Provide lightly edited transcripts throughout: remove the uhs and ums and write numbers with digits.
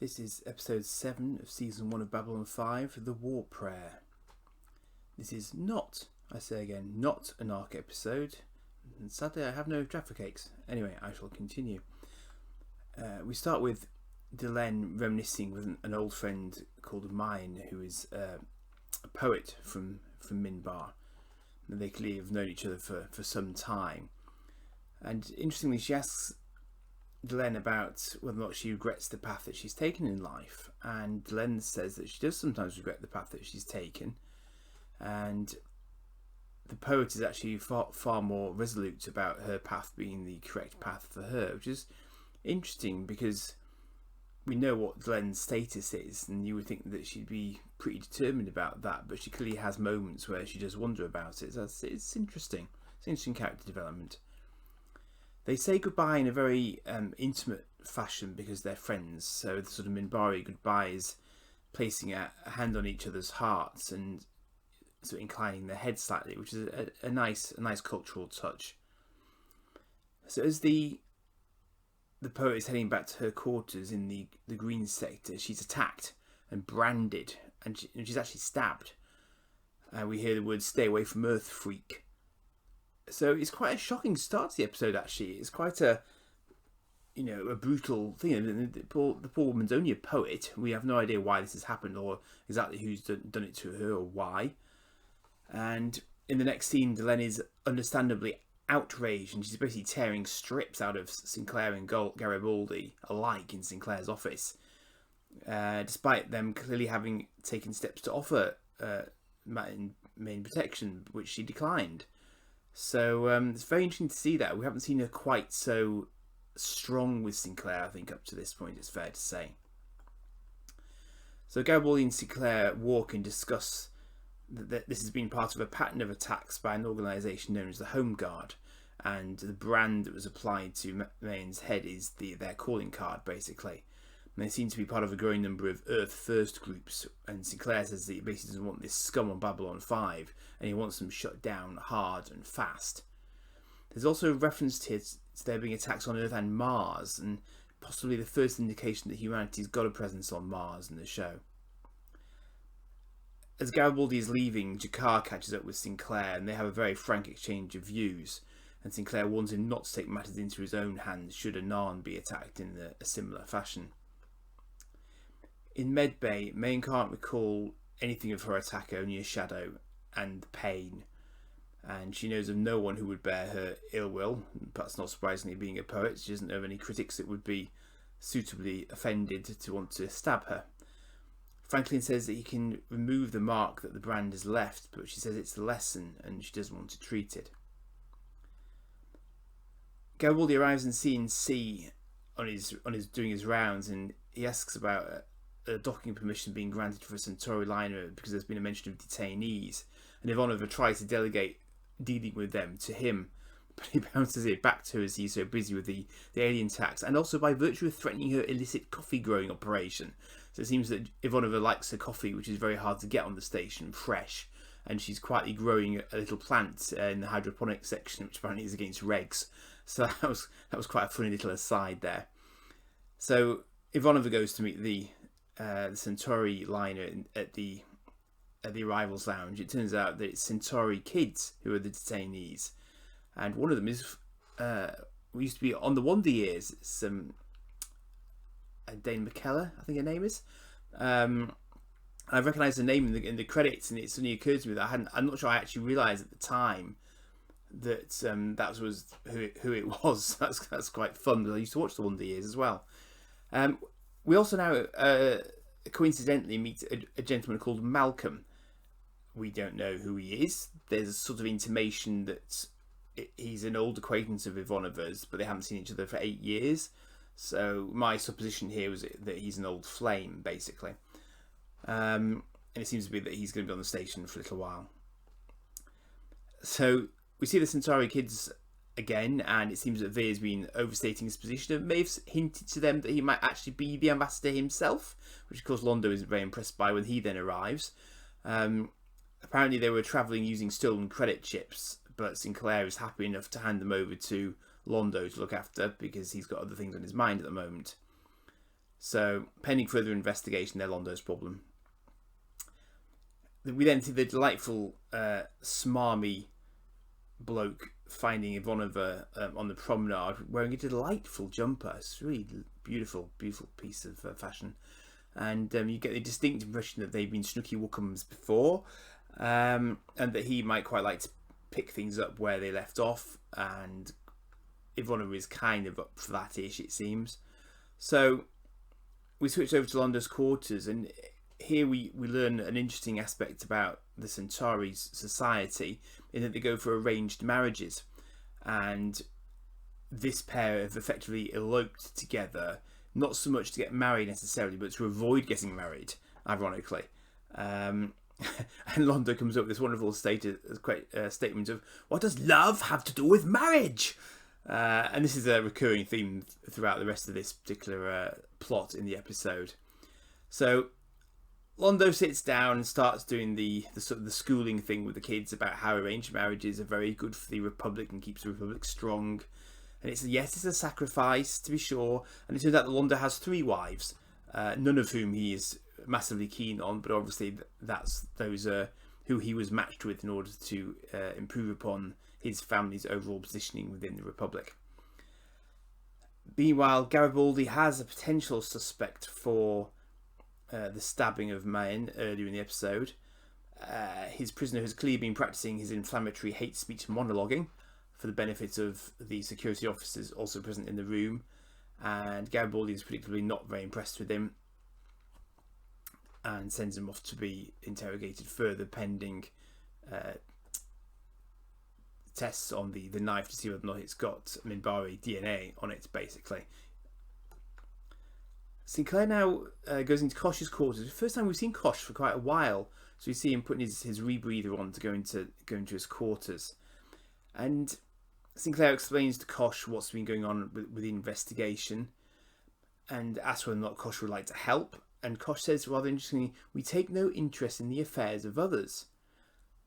This is episode 7 of season 1 of Babylon 5, The War Prayer. This is not, I say again, not an ARC episode, and sadly I have no Jaffa cakes. Anyway, I shall continue. We start with Delenn reminiscing with an old friend called Mine, who is a poet from Minbar. They clearly have known each other for some time. And interestingly, she asks Delenn about whether or not she regrets the path that she's taken in life, and Delenn says that she does sometimes regret the path that she's taken, and the poet is actually far more resolute about her path being the correct path for her, which is interesting because we know what Delenn's status is, and you would think that she'd be pretty determined about that, but she clearly has moments where she does wonder about it. So it's interesting. It's an interesting character development. They say goodbye in a very intimate fashion because they're friends. So the sort of Minbari goodbye is placing a hand on each other's hearts and sort of inclining their heads slightly, which is a nice cultural touch. So as the poet is heading back to her quarters in the green sector, she's attacked and branded, and she's actually stabbed. We hear the words "Stay away from Earth, freak." So it's quite a shocking start to the episode, actually. It's quite a brutal thing. The poor woman's only a poet. We have no idea why this has happened or exactly who's done it to her or why. And in the next scene, Delenn is understandably outraged, and she's basically tearing strips out of Sinclair and Garibaldi alike in Sinclair's office, despite them clearly having taken steps to offer main protection, which she declined. So it's very interesting to see that. We haven't seen her quite so strong with Sinclair, I think, up to this point, it's fair to say. So Garibaldi and Sinclair walk and discuss that this has been part of a pattern of attacks by an organisation known as the Home Guard, and the brand that was applied to Mayne's head is their calling card, basically. And they seem to be part of a growing number of Earth First groups, and Sinclair says that he basically doesn't want this scum on Babylon 5, and he wants them shut down hard and fast. There's also a reference to there being attacks on Earth and Mars, and possibly the first indication that humanity's got a presence on Mars in the show. As Garibaldi is leaving, Jakar catches up with Sinclair, and they have a very frank exchange of views, and Sinclair warns him not to take matters into his own hands should Anan be attacked in a similar fashion. In Medbay, Mayne can't recall anything of her attacker, only a shadow and pain, and she knows of no one who would bear her ill will. Perhaps not surprisingly, being a poet, she doesn't know of any critics that would be suitably offended to want to stab her. Franklin says that he can remove the mark that the brand has left, but she says it's a lesson and she doesn't want to treat it. Garibaldi arrives in CNC on his doing his rounds, and he asks about a docking permission being granted for a Centauri liner because there's been a mention of detainees, and Ivanova tries to delegate dealing with them to him, but he bounces it back to her as he's so busy with the alien tax, and also by virtue of threatening her illicit coffee growing operation. So it seems that Ivanova likes her coffee, which is very hard to get on the station, fresh, and she's quietly growing a little plant in the hydroponic section, which apparently is against regs. So that was quite a funny little aside there. So Ivanova goes to meet the Centauri liner at the arrivals lounge. It turns out that it's Centauri kids who are the detainees, and one of them is we used to be on the Wonder Years. It's Dane McKellar, I think her name is. I recognised the name in the credits, and it suddenly occurred to me that I'm not sure I actually realised at the time that that was who it was. That's quite fun, because I used to watch the Wonder Years as well. We also now coincidentally meet a gentleman called Malcolm. We don't know who he is. There's a sort of intimation that he's an old acquaintance of Ivanova's, but they haven't seen each other for 8 years. So my supposition here was that he's an old flame, basically. And it seems to be that he's going to be on the station for a little while. So we see the Centauri kids again, and it seems that Vir's been overstating his position and may have hinted to them that he might actually be the ambassador himself, which of course Londo isn't very impressed by when he then arrives. Apparently they were travelling using stolen credit chips, but Sinclair is happy enough to hand them over to Londo to look after because he's got other things on his mind at the moment. So, pending further investigation, they're Londo's problem. We then see the delightful, smarmy bloke finding Ivanova on the promenade wearing a delightful jumper. It's a really beautiful, beautiful piece of fashion. And you get the distinct impression that they've been Snooky Wookums before, and that he might quite like to pick things up where they left off, and Ivanova is kind of up for that-ish, it seems. So we switch over to Londo's quarters, and here we learn an interesting aspect about the Centauri's society, in that they go for arranged marriages, and this pair have effectively eloped together, not so much to get married necessarily, but to avoid getting married, ironically. And Londo comes up with this wonderful statement of, what does love have to do with marriage? And this is a recurring theme throughout the rest of this particular plot in the episode. So Londo sits down and starts doing the sort of the schooling thing with the kids about how arranged marriages are very good for the Republic and keeps the Republic strong. And it's a sacrifice, to be sure. And it turns out that Londo has 3 wives, none of whom he is massively keen on, but obviously those who he was matched with in order to improve upon his family's overall positioning within the Republic. Meanwhile, Garibaldi has a potential suspect for the stabbing of Mayen earlier in the episode. His prisoner has clearly been practicing his inflammatory hate speech monologuing for the benefit of the security officers also present in the room, and Garibaldi is predictably not very impressed with him and sends him off to be interrogated further pending tests on the knife to see whether or not it's got Minbari DNA on it, basically. Sinclair now goes into Kosh's quarters. The first time we've seen Kosh for quite a while, so we see him putting his rebreather on to go into his quarters. And Sinclair explains to Kosh what's been going on with the investigation and asks whether or not Kosh would like to help. And Kosh says, rather interestingly, we take no interest in the affairs of others.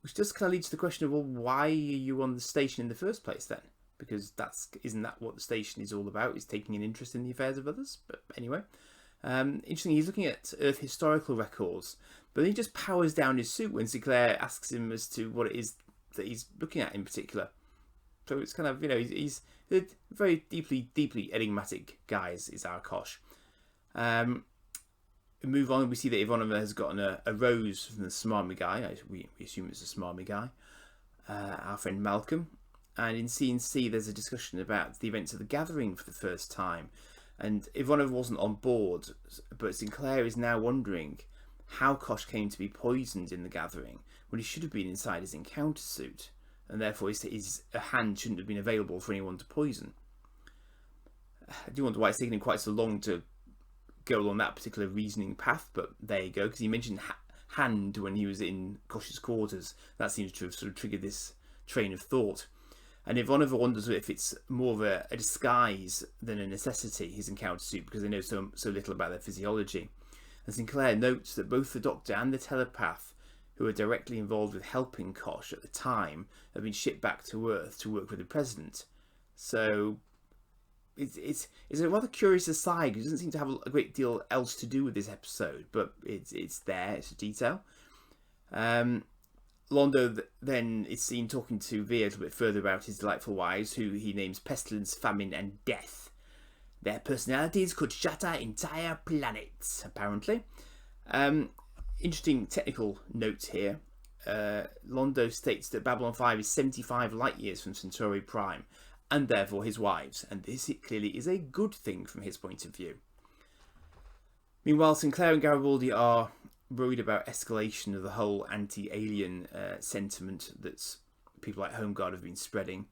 Which does kind of lead to the question of, well, why are you on the station in the first place then? Because isn't that what the station is all about, is taking an interest in the affairs of others? But anyway, interesting, he's looking at Earth historical records, but then he just powers down his suit when Sinclair asks him as to what it is that he's looking at in particular. So it's kind of, he's a very deeply enigmatic guy, is our Kosh. We move on, we see that Ivanova has gotten a rose from the smarmy guy. We assume it's a smarmy guy, our friend Malcolm. And in scene C, there's a discussion about the events of the gathering for the first time. And Ivanova wasn't on board, but Sinclair is now wondering how Kosh came to be poisoned in the gathering when he should have been inside his encounter suit, and therefore his hand shouldn't have been available for anyone to poison. I do wonder why it's taken him quite so long to go along that particular reasoning path, but there you go, because he mentioned hand when he was in Kosh's quarters. That seems to have sort of triggered this train of thought. And Ivanova wonders if it's more of a disguise than a necessity, his encounter suit, because they know so little about their physiology. And Sinclair notes that both the Doctor and the telepath, who were directly involved with helping Kosh at the time, have been shipped back to Earth to work with the President. So it's a rather curious aside, because it doesn't seem to have a great deal else to do with this episode, but it's there, it's a detail. Londo then is seen talking to Vir a little bit further about his delightful wives, who he names Pestilence, Famine and Death. Their personalities could shatter entire planets, apparently. Interesting technical note here. Londo states that Babylon 5 is 75 light years from Centauri Prime, and therefore his wives, and this clearly is a good thing from his point of view. Meanwhile, Sinclair and Garibaldi are worried about escalation of the whole anti-alien sentiment that people like Homeguard have been spreading.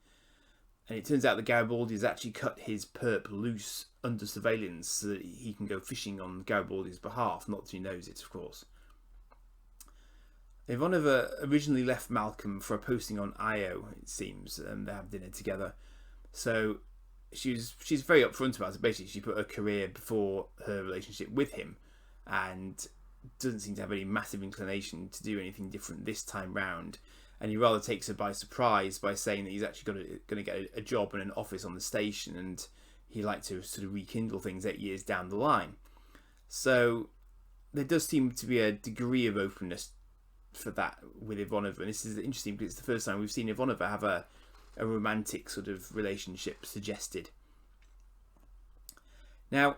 And it turns out that Garibaldi has actually cut his perp loose under surveillance so that he can go fishing on Garibaldi's behalf, not that he knows it, of course. Ivanova originally left Malcolm for a posting on Io, it seems, and they have dinner together. So she's very upfront about it. Basically, she put her career before her relationship with him, and doesn't seem to have any massive inclination to do anything different this time round. And he rather takes her by surprise by saying that he's actually going to get a job in an office on the station, and he'd like to sort of rekindle things 8 years down the line. So there does seem to be a degree of openness for that with Ivanova, and this is interesting because it's the first time we've seen Ivanova have a romantic sort of relationship suggested. Now,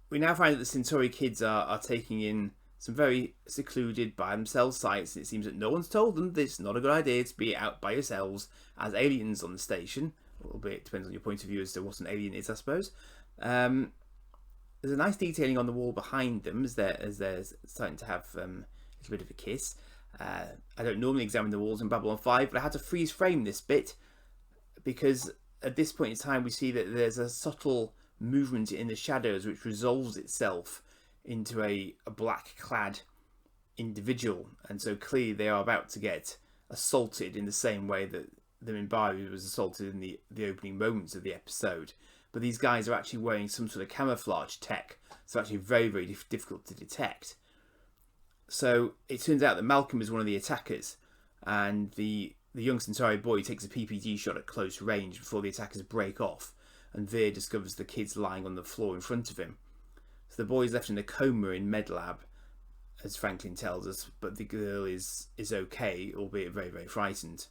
we now find that the Centauri kids are taking in some very secluded by themselves sites, and it seems that no one's told them that it's not a good idea to be out by yourselves as aliens on the station. Albeit it depends on your point of view as to what an alien is, I suppose. There's a nice detailing on the wall behind them as they're starting to have a little bit of a kiss. I don't normally examine the walls in Babylon 5, but I had to freeze frame this bit because at this point in time we see that there's a subtle movement in the shadows which resolves itself into a black clad individual, and so clearly they are about to get assaulted in the same way that the Minbari was assaulted in the opening moments of the episode. But these guys are actually wearing some sort of camouflage tech, so actually very, very difficult to detect. So it turns out that Malcolm is one of the attackers, and the young Centauri boy takes a PPG shot at close range before the attackers break off, and Vir discovers the kids lying on the floor in front of him. So the boy is left in a coma in Medlab, as Franklin tells us, but the girl is okay, albeit very, very frightened.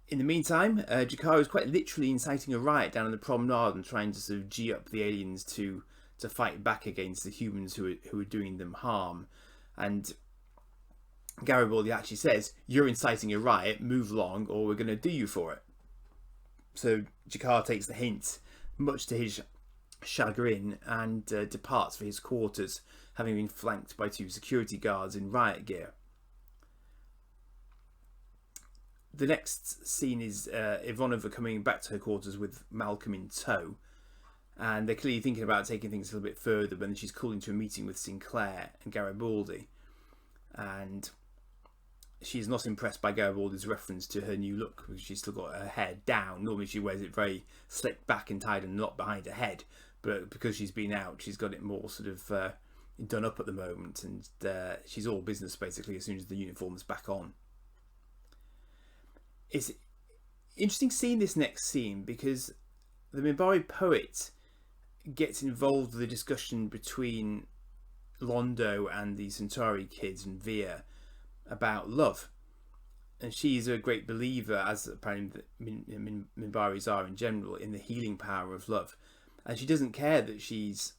In the meantime, Jakar is quite literally inciting a riot down on the promenade and trying to sort of G up the aliens to fight back against the humans who are doing them harm. And Garibaldi actually says, "You're inciting a riot, move along or we're going to do you for it." So Jakar takes the hint, much to his chagrin, and departs for his quarters, having been flanked by 2 security guards in riot gear. The next scene is Ivanova coming back to her quarters with Malcolm in tow, and they're clearly thinking about taking things a little bit further, but then she's called into a meeting with Sinclair and Garibaldi, and she's not impressed by Garibaldi's reference to her new look because she's still got her hair down. Normally she wears it very slicked back and tied and not behind her head, but because she's been out she's got it more sort of done up at the moment, and she's all business basically as soon as the uniform's back on. It's interesting seeing this next scene because the Minbari poet gets involved with the discussion between Londo and the Centauri kids and Vir about love, and she's a great believer, as apparently Minbaris are in general, in the healing power of love, and she doesn't care that she's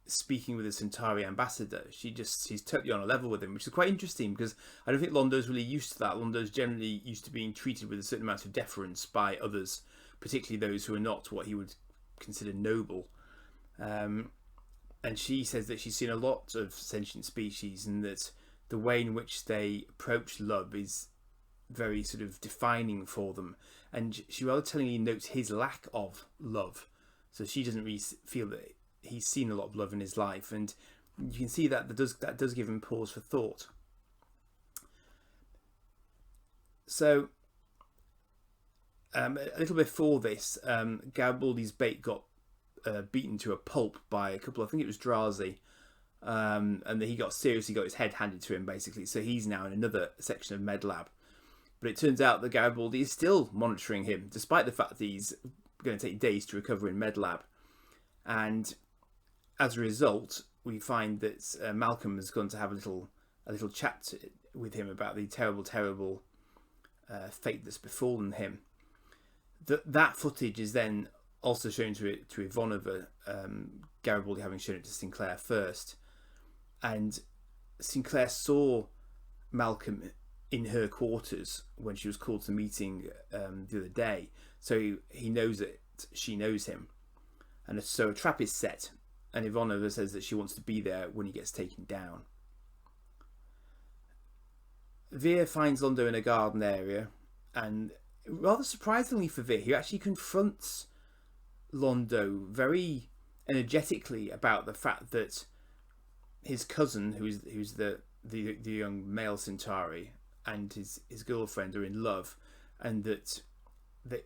speaking with a Centauri ambassador. She's totally on a level with him, which is quite interesting because I don't think Londo's really used to that. Londo's generally used to being treated with a certain amount of deference by others, particularly those who are not what he would consider noble. And she says that she's seen a lot of sentient species and that the way in which they approach love is very sort of defining for them. And she rather tellingly notes his lack of love. So she doesn't really feel that he's seen a lot of love in his life, and you can see that that does give him pause for thought. So a little before this, Garibaldi's bait got beaten to a pulp by a couple, I think it was Drazi, and then he got his head handed to him basically, so he's now in another section of Medlab. But it turns out that Garibaldi is still monitoring him, despite the fact that he's going to take days to recover in Medlab. And as a result, we find that Malcolm has gone to have a little chat with him about the terrible fate that's befallen him. That footage is then also shown to Ivanova, Garibaldi having shown it to Sinclair first, and Sinclair saw Malcolm in her quarters when she was called to the meeting the other day, so he knows that she knows him. And so a trap is set, and Ivanova says that she wants to be there when he gets taken down. Vir finds Londo in a garden area, and rather surprisingly for Vir, he actually confronts Londo very energetically about the fact that his cousin, who's the young male Centauri, and his girlfriend are in love, and that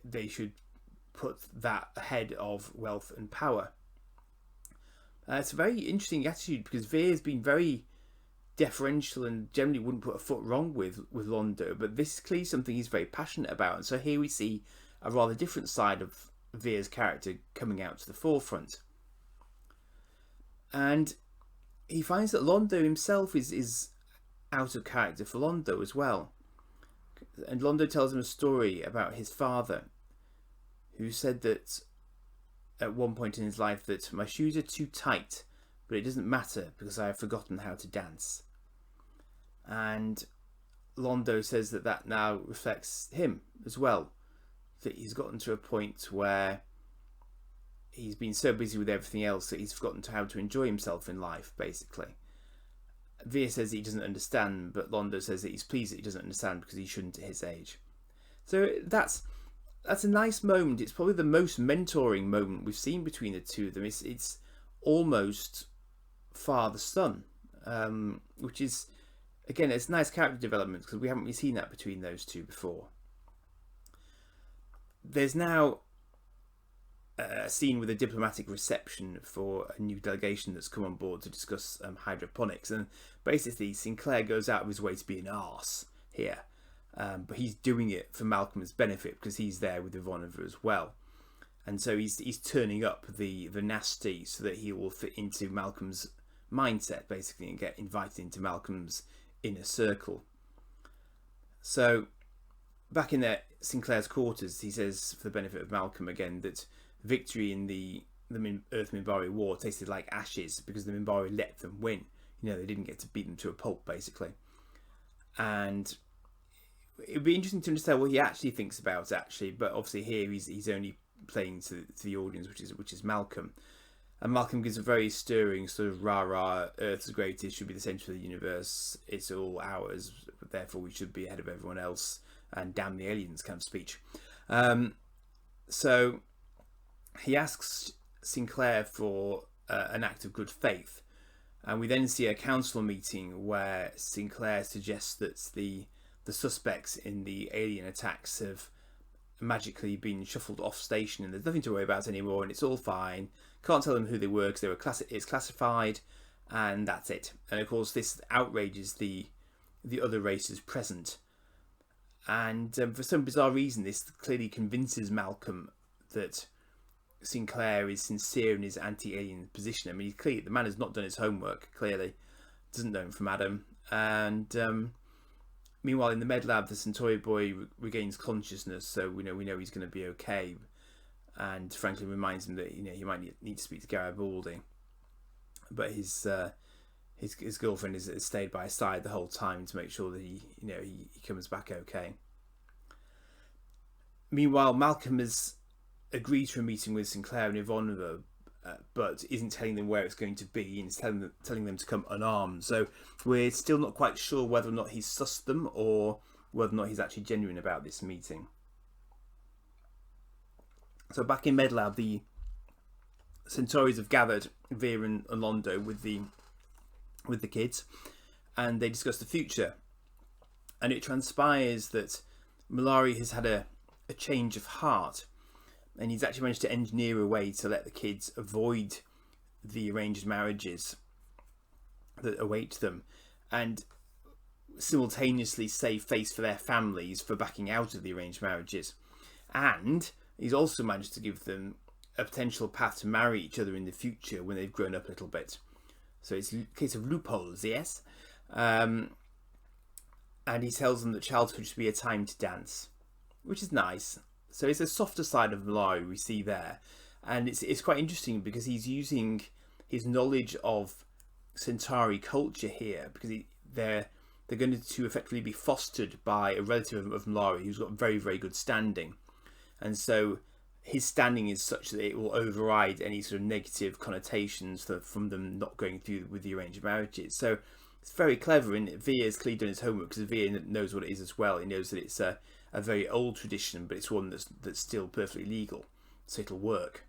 they should put that ahead of wealth and power. It's a very interesting attitude because Vir's been very deferential and generally wouldn't put a foot wrong with Londo, but this is clearly something he's very passionate about, and so here we see a rather different side of Vir's character coming out to the forefront. And he finds that Londo himself is out of character for Londo as well. And Londo tells him a story about his father, who said that at one point in his life that my shoes are too tight, but it doesn't matter because I have forgotten how to dance. And Londo says that that now reflects him as well, that he's gotten to a point where he's been so busy with everything else that he's forgotten how to enjoy himself in life, basically. Vir says that he doesn't understand, but Londo says that he's pleased that he doesn't understand because he shouldn't at his age. So that's a nice moment. It's probably the most mentoring moment we've seen between the two of them. It's almost father-son, which is, again, it's nice character development because we haven't really seen that between those two before. There's now a scene with a diplomatic reception for a new delegation that's come on board to discuss hydroponics, and basically Sinclair goes out of his way to be an arse here, but he's doing it for Malcolm's benefit because he's there with Londo and Vir as well, and so he's turning up the nasty so that he will fit into Malcolm's mindset basically and get invited into Malcolm's inner circle. So back in Sinclair's quarters, he says, for the benefit of Malcolm again, that victory in the Earth Minbari war tasted like ashes because the Minbari let them win. You know, they didn't get to beat them to a pulp, basically. And it would be interesting to understand what he actually thinks about it, but obviously here he's only playing to the audience, which is Malcolm. And Malcolm gives a very stirring sort of rah-rah, Earth's greatest, should be the centre of the universe, it's all ours, therefore we should be ahead of everyone else, and damn the aliens kind of speech. So he asks Sinclair for an act of good faith, and we then see a council meeting where Sinclair suggests that the suspects in the alien attacks have magically been shuffled off station and there's nothing to worry about anymore and it's all fine. Can't tell them who they were because it's classified, and that's it. And of course this outrages the other races present, and for some bizarre reason this clearly convinces Malcolm that Sinclair is sincere in his anti-alien position. I mean, the man has not done his homework, clearly doesn't know him from Adam. And meanwhile in the med lab the Centauri boy regains consciousness, so we know he's going to be okay, and Franklin reminds him that he might need to speak to Garibaldi, but his girlfriend has stayed by his side the whole time to make sure that he comes back okay. Meanwhile, Malcolm has agreed to a meeting with Sinclair and Londo and Vir, but isn't telling them where it's going to be, and is telling them to come unarmed. So we're still not quite sure whether or not he's sussed them or whether or not he's actually genuine about this meeting. So back in Medlab, the Centauris have gathered Vir and Londo with the kids, and they discuss the future. And it transpires that Malari has had a change of heart, and he's actually managed to engineer a way to let the kids avoid the arranged marriages that await them, and simultaneously save face for their families for backing out of the arranged marriages. And he's also managed to give them a potential path to marry each other in the future when they've grown up a little bit. So it's a case of loopholes, yes. And he tells them that childhood should be a time to dance, which is nice. So it's a softer side of Malari we see there. And it's quite interesting because he's using his knowledge of Centauri culture here, because they're going to effectively be fostered by a relative of Malari who's got very, very good standing. And so his standing is such that it will override any sort of negative connotations from them not going through with the arranged marriages. So it's very clever, and Vir's clearly done his homework because Vir knows what it is as well. He knows that it's a very old tradition, but it's one that's still perfectly legal, so it'll work.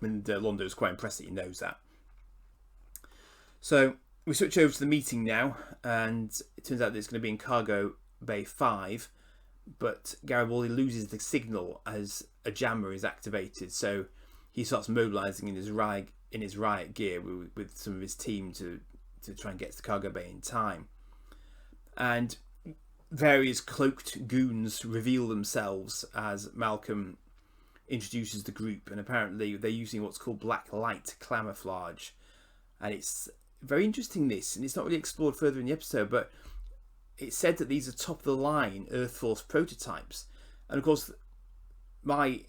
And Londo's quite impressed that he knows that. So we switch over to the meeting now, and it turns out that it's going to be in Cargo Bay 5, but Garibaldi loses the signal as a jammer is activated, so he starts mobilising in his riot gear with some of his team to try and get to Cargo Bay in time. And various cloaked goons reveal themselves as Malcolm introduces the group, and apparently they're using what's called black light camouflage, and it's very interesting. This, and it's not really explored further in the episode, but it's said that these are top of the line Earth Force prototypes, and of course, my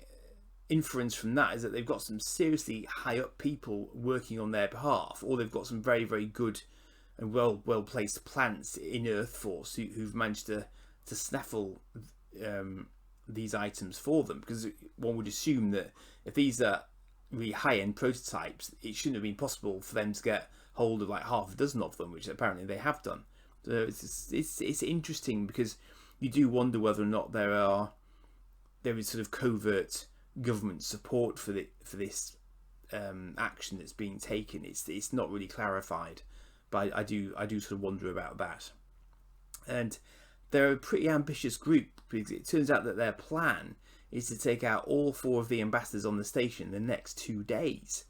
inference from that is that they've got some seriously high up people working on their behalf, or they've got some very, very good and well placed plants in Earth Force who've managed to snaffle these items for them, because one would assume that if these are really high end prototypes, it shouldn't have been possible for them to get hold of like half a dozen of them, which apparently they have done. So it's interesting, because you do wonder whether or not there is sort of covert government support for this action that's being taken. It's not really clarified, but I do sort of wonder about that. And they're a pretty ambitious group, because it turns out that their plan is to take out all 4 of the ambassadors on the station in the next 2 days.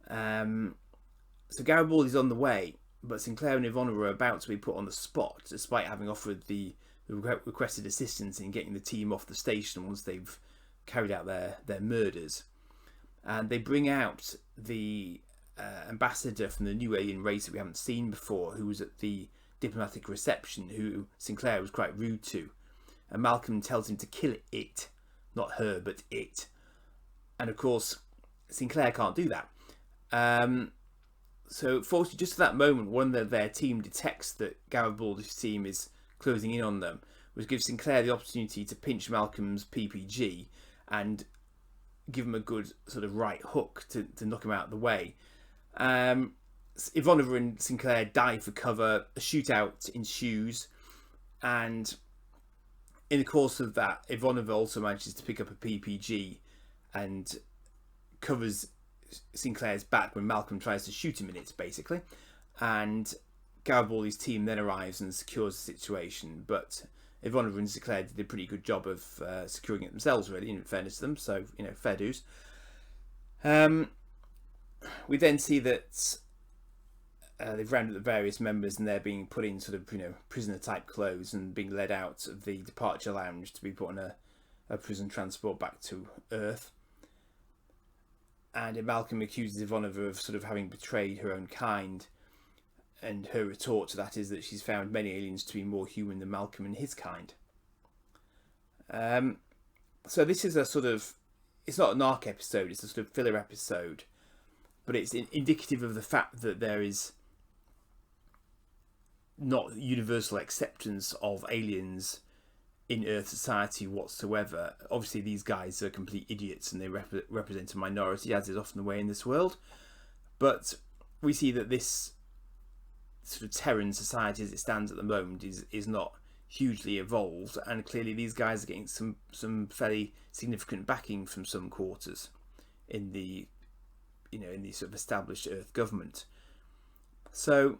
So Garibaldi's on the way, but Sinclair and Ivonova are about to be put on the spot, despite having offered the requested assistance in getting the team off the station once they've carried out their murders. And they bring out the ambassador from the new alien race that we haven't seen before, who was at the diplomatic reception, who Sinclair was quite rude to. And Malcolm tells him to kill it, not her, but it. And of course, Sinclair can't do that. So fortunately, just at that moment, one of their team detects that Garibaldi's team is closing in on them, which gives Sinclair the opportunity to pinch Malcolm's PPG and give him a good sort of right hook to knock him out of the way. Ivanova and Sinclair dive for cover, a shootout ensues, and in the course of that, Ivanova also manages to pick up a PPG and covers Sinclair's back when Malcolm tries to shoot him in it, basically. And Garibaldi's team then arrives and secures the situation, but Ivanova and Sinclair did a pretty good job of securing it themselves, really, in fairness to them, so, fair dues. We then see that they've rounded up the various members, and they're being put in sort of, prisoner type clothes and being led out of the departure lounge to be put on a prison transport back to Earth. And Malcolm accuses Ivanova of sort of having betrayed her own kind, and her retort to that is that she's found many aliens to be more human than Malcolm and his kind. So this is a sort of, it's not an arc episode, it's a sort of filler episode, but it's indicative of the fact that there is not universal acceptance of aliens in Earth society whatsoever. Obviously these guys are complete idiots and they represent a minority, as is often the way in this world, but we see that this sort of Terran society as it stands at the moment is not hugely evolved, and clearly these guys are getting some fairly significant backing from some quarters in the sort of established Earth government. So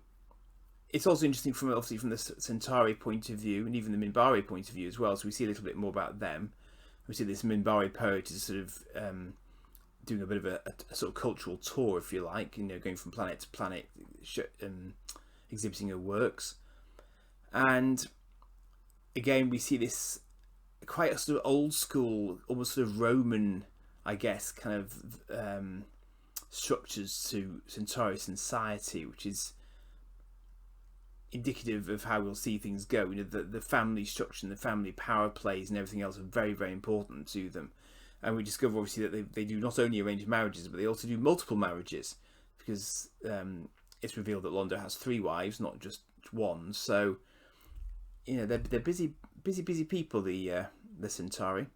it's also interesting from the Centauri point of view, and even the Minbari point of view as well. So we see a little bit more about them. We see this Minbari poet is sort of doing a bit of a sort of cultural tour, if you like, going from planet to planet, exhibiting her works. And again, we see this quite a sort of old school, almost sort of Roman, I guess, kind of structures to Centauri society, which is indicative of how we'll see things go. The family structure and the family power plays and everything else are very, very important to them. And we discover obviously that they do not only arrange marriages, but they also do multiple marriages, because it's revealed that Londo has 3 wives, not just one. So they're busy people, the Centauri.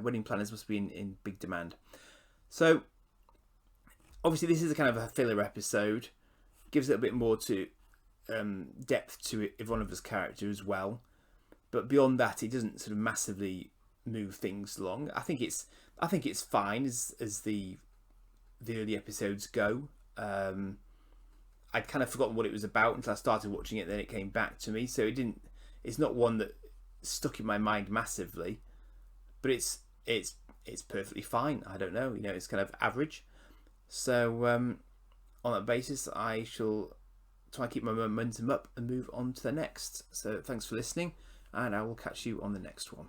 Wedding planners must be in big demand. So obviously this is a kind of a filler episode, gives it a bit more to depth to Ivanova's character as well, but beyond that it doesn't sort of massively move things along. I think it's fine as the early episodes go. I'd kind of forgotten what it was about until I started watching it, then it came back to me, so it's not one that stuck in my mind massively, but it's perfectly fine. I don't know, it's kind of average. So on that basis, I shall try and keep my momentum up and move on to the next. So thanks for listening, and I will catch you on the next one.